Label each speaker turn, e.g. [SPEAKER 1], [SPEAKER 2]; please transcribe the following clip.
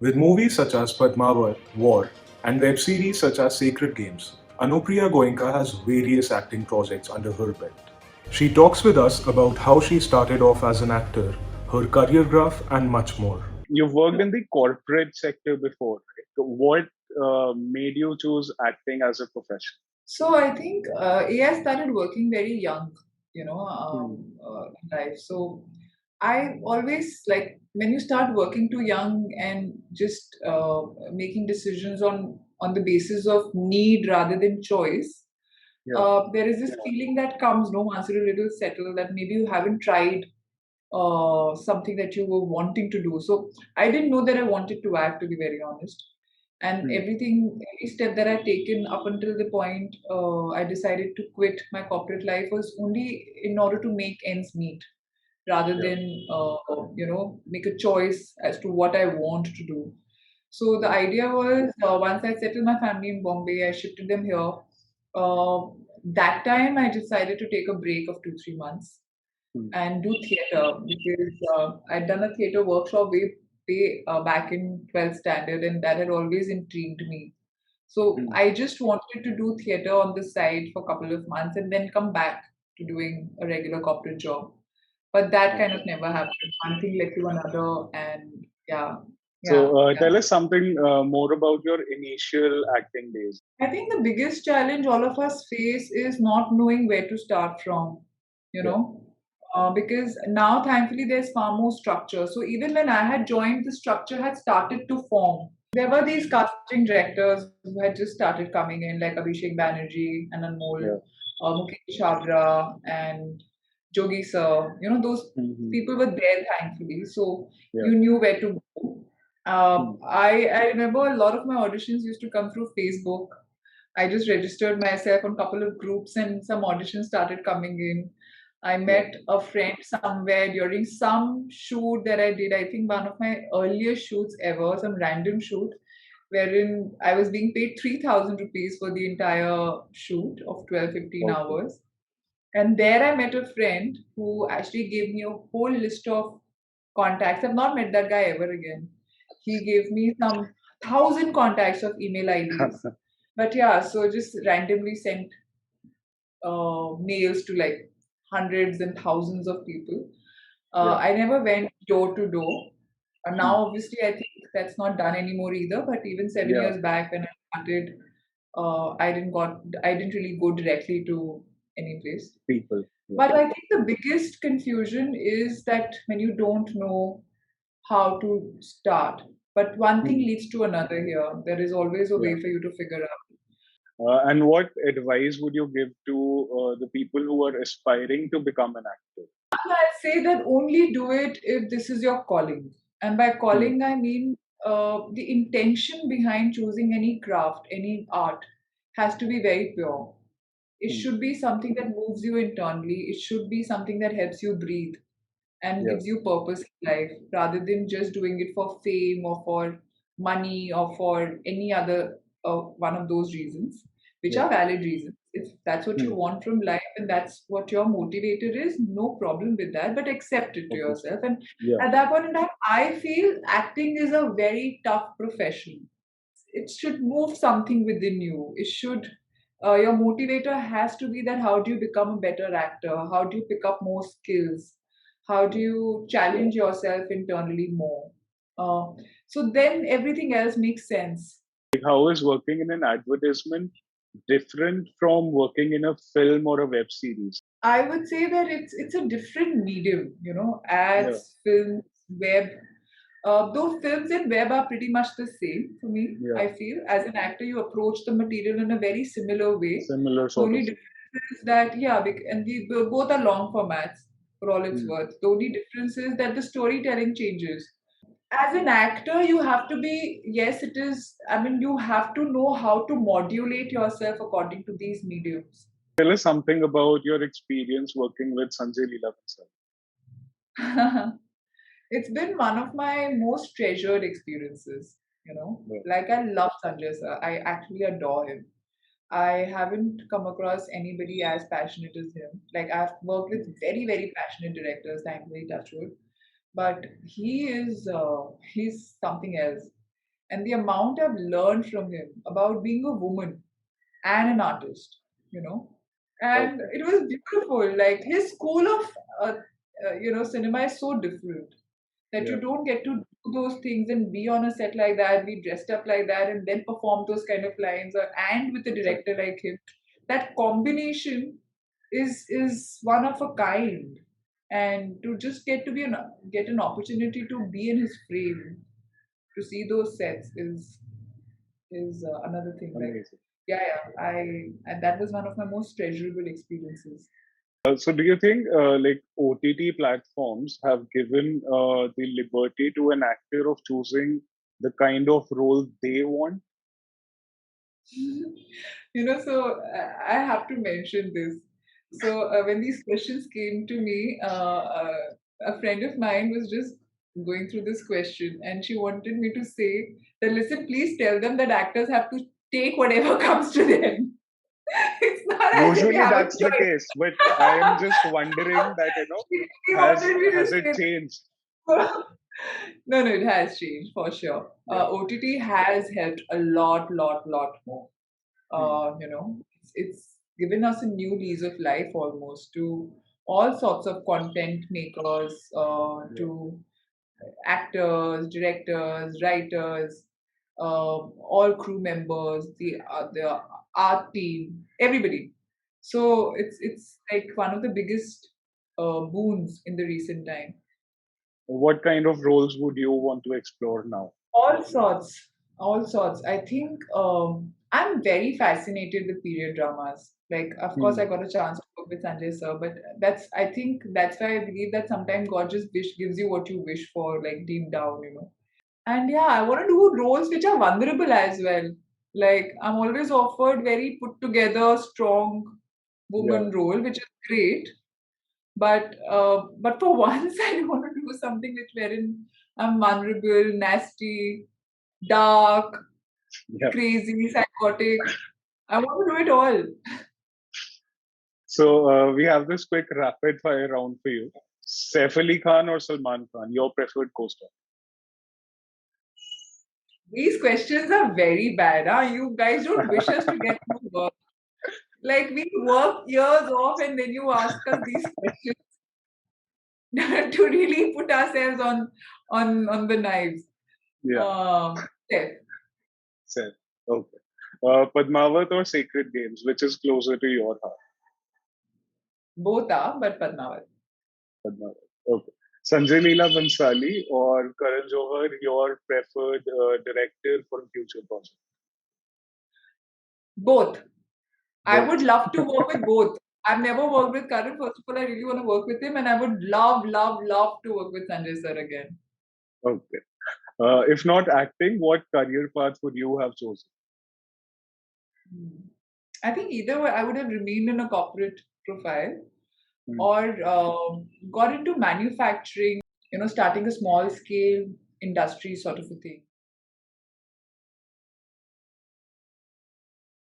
[SPEAKER 1] With movies such as Padmavat, War, and web series such as Sacred Games, Anupriya Goenka has various acting projects under her belt. She talks with us about how she started off as an actor, her career graph, and much more.
[SPEAKER 2] You've worked in the corporate sector before, right? So what made you choose acting as a profession?
[SPEAKER 3] So I think AI started working very young,
[SPEAKER 2] Hmm.
[SPEAKER 3] in life. So I always like when you start working too young and just making decisions on the basis of need rather than choice.
[SPEAKER 2] Yeah.
[SPEAKER 3] There is this feeling that comes no once you're a little settled that maybe you haven't tried something that you were wanting to do. So I didn't know that I wanted to act, to be very honest. And
[SPEAKER 2] Hmm.
[SPEAKER 3] every step that I'd taken up until the point I decided to quit my corporate life was only in order to make ends meet, rather
[SPEAKER 2] Yeah.
[SPEAKER 3] than make a choice as to what I want to do. So the
[SPEAKER 2] Hmm.
[SPEAKER 3] idea was once I settled my family in Bombay, I shifted them here. Uh, that time I decided to take a break of 2 3 months
[SPEAKER 2] Hmm.
[SPEAKER 3] and do theater because I'd done a theater workshop way back in 12th standard, and that had always intrigued me. So
[SPEAKER 2] Hmm.
[SPEAKER 3] I just wanted to do theater on the side for a couple of months and then come back to doing a regular corporate job. But that kind
[SPEAKER 2] Okay.
[SPEAKER 3] of never happened. One thing led to another, and yeah, yeah,
[SPEAKER 2] So
[SPEAKER 3] yeah.
[SPEAKER 2] tell us something more about your initial acting days.
[SPEAKER 3] I think the biggest challenge all of us face is not knowing where to start from, you
[SPEAKER 2] Yeah.
[SPEAKER 3] know, because now thankfully there's far more structure. So even when I had joined, the structure had started to form. There were these casting directors who had just started coming in, like Abhishek Banerjee and Anmol,
[SPEAKER 2] Yeah.
[SPEAKER 3] Mukesh Chabra, and Jogi Sir. You know, those
[SPEAKER 2] Hmm.
[SPEAKER 3] people were there thankfully. So
[SPEAKER 2] Yeah.
[SPEAKER 3] you knew where to go.
[SPEAKER 2] Hmm.
[SPEAKER 3] I remember a lot of my auditions used to come through Facebook. I just registered myself on a couple of groups and some auditions started coming in. I
[SPEAKER 2] Yeah.
[SPEAKER 3] met a friend somewhere during some shoot that I did. I think one of my earliest shoots ever, some random shoot, wherein I was being paid 3,000 rupees for the entire shoot of 12 15
[SPEAKER 2] Okay.
[SPEAKER 3] hours. And there I met a friend who actually gave me a whole list of contacts. I've not met that guy ever again. He gave me some thousand contacts of email IDs. But yeah, so just randomly sent mails to like hundreds and thousands of people.
[SPEAKER 2] Yeah.
[SPEAKER 3] I never went door to door.
[SPEAKER 2] Hmm.
[SPEAKER 3] Now, obviously, I think that's not done anymore either. But even seven
[SPEAKER 2] Yeah.
[SPEAKER 3] years back when I started, I didn't really go directly to any place.
[SPEAKER 2] People. Yeah.
[SPEAKER 3] But I think the biggest confusion is that when you don't know how to start, but one thing
[SPEAKER 2] Hmm.
[SPEAKER 3] leads to another here. There is always a
[SPEAKER 2] Yeah.
[SPEAKER 3] way for you to figure out.
[SPEAKER 2] And what advice would you give to the people who are aspiring to become an actor?
[SPEAKER 3] I'd say that only do it if this is your calling. And by
[SPEAKER 2] Hmm.
[SPEAKER 3] calling, I mean the intention behind choosing any craft, any art has to be very pure. It
[SPEAKER 2] Hmm.
[SPEAKER 3] should be something that moves you internally. It should be something that helps you breathe and
[SPEAKER 2] Yeah.
[SPEAKER 3] gives you purpose in life rather than just doing it for fame or for money or for any other one of those reasons, which
[SPEAKER 2] Yeah.
[SPEAKER 3] are valid reasons. If that's what you
[SPEAKER 2] Hmm.
[SPEAKER 3] want from life and that's what your motivator is, no problem with that, but accept it to
[SPEAKER 2] Obviously.
[SPEAKER 3] yourself. And
[SPEAKER 2] Yeah.
[SPEAKER 3] at that point in time, I feel acting is a very tough profession. It should move something within you. It should, your motivator has to be that how do you become a better actor? How do you pick up more skills? How do you challenge yourself internally more? Uh, so then everything else makes sense.
[SPEAKER 2] Like, how is working in an advertisement different from working in a film or a web series?
[SPEAKER 3] I would say that it's a different medium,
[SPEAKER 2] Yeah.
[SPEAKER 3] ads, films, web. Though films and web are pretty much the same for me,
[SPEAKER 2] Yeah.
[SPEAKER 3] I feel. As an actor, you approach the material in a very similar way.
[SPEAKER 2] Similar
[SPEAKER 3] The
[SPEAKER 2] sort
[SPEAKER 3] only
[SPEAKER 2] of thing.
[SPEAKER 3] difference is that, yeah, and both are long formats for all it's
[SPEAKER 2] Hmm.
[SPEAKER 3] worth. The only difference is that the storytelling changes. As an actor, you have to be, yes, it is, I mean, you have to know how to modulate yourself according to these mediums.
[SPEAKER 2] Tell us something about your experience working with Sanjay Leela Bansal.
[SPEAKER 3] It's been one of my most treasured experiences,
[SPEAKER 2] Yeah.
[SPEAKER 3] Like I love Sanjay sir. I actually adore him. I haven't come across anybody as passionate as him. Like I've worked with very, very passionate directors, thankfully, touch wood. But he's something else. and the amount I've learned from him about being a woman and an artist, you know. And
[SPEAKER 2] Okay.
[SPEAKER 3] it was beautiful. Like his school of, cinema is so different that
[SPEAKER 2] Yeah.
[SPEAKER 3] you don't get to do those things and be on a set like that, be dressed up like that, and then perform those kind of lines, and with a
[SPEAKER 2] Exactly.
[SPEAKER 3] director like him. That combination is one of a kind. And to just get an opportunity to be in his frame, to see those sets is another thing. Like,
[SPEAKER 2] Amazing.
[SPEAKER 3] yeah, yeah, and that was one of my most treasurable experiences.
[SPEAKER 2] So, do you think like OTT platforms have given the liberty to an actor of choosing the kind of role they want?
[SPEAKER 3] So I have to mention this. So when these questions came to me, a friend of mine was just going through this question, and she wanted me to say that, listen, please tell them that actors have to take whatever comes to them. It's not as if they
[SPEAKER 2] Usually,
[SPEAKER 3] have a
[SPEAKER 2] that's the
[SPEAKER 3] choice.
[SPEAKER 2] case, but I am just wondering that
[SPEAKER 3] She wanted me to
[SPEAKER 2] has it
[SPEAKER 3] say
[SPEAKER 2] changed?
[SPEAKER 3] that. No, no, it has changed for sure.
[SPEAKER 2] Yeah.
[SPEAKER 3] OTT has helped a lot more.
[SPEAKER 2] Hmm.
[SPEAKER 3] It's given us a new lease of life almost to all sorts of content makers,
[SPEAKER 2] Yeah.
[SPEAKER 3] to actors, directors, writers, all crew members, the art team, everybody. So it's like one of the biggest boons in the recent time.
[SPEAKER 2] What kind of roles would you want to explore now?
[SPEAKER 3] All sorts, all sorts. I think I'm very fascinated with period dramas. Like, of course, I
[SPEAKER 2] Hmm.
[SPEAKER 3] got a chance to work with Sanjay sir, but I think that's why I believe that sometimes God just gives you what you wish for, like deep down. And yeah, I want to do roles which are vulnerable as well. Like, I'm always offered very put together, strong
[SPEAKER 2] Yeah.
[SPEAKER 3] woman role, which is great. But for once, I want to do something which wherein I'm vulnerable, nasty, dark,
[SPEAKER 2] Yeah.
[SPEAKER 3] crazy, psychotic. I want to do it all.
[SPEAKER 2] So we have this quick rapid fire round for you. Saif Ali Khan or Salman Khan, your preferred co-star?
[SPEAKER 3] These questions are very bad. Huh? You guys don't wish us to get more work. Like, we work years off, and then you ask us these questions to really put ourselves on the knives.
[SPEAKER 2] Yeah,
[SPEAKER 3] Yeah,
[SPEAKER 2] Saif. Okay. Padmavat or Sacred Games, which is closer to your heart?
[SPEAKER 3] both are, but Padmavat.
[SPEAKER 2] Padmavat. Okay. Sanjay Leela Bhansali or Karan Johar, your preferred director for a future project?
[SPEAKER 3] Both. I
[SPEAKER 2] Both.
[SPEAKER 3] would love to work with both. I've never worked with Karan. First of all, I really want to work with him, and I would love to work with Sanjay sir again.
[SPEAKER 2] Okay. If not acting, what career path would you have chosen?
[SPEAKER 3] Hmm. I think either way, I would have remained in a corporate profile
[SPEAKER 2] Hmm.
[SPEAKER 3] or got into manufacturing, starting a small scale industry sort of a thing.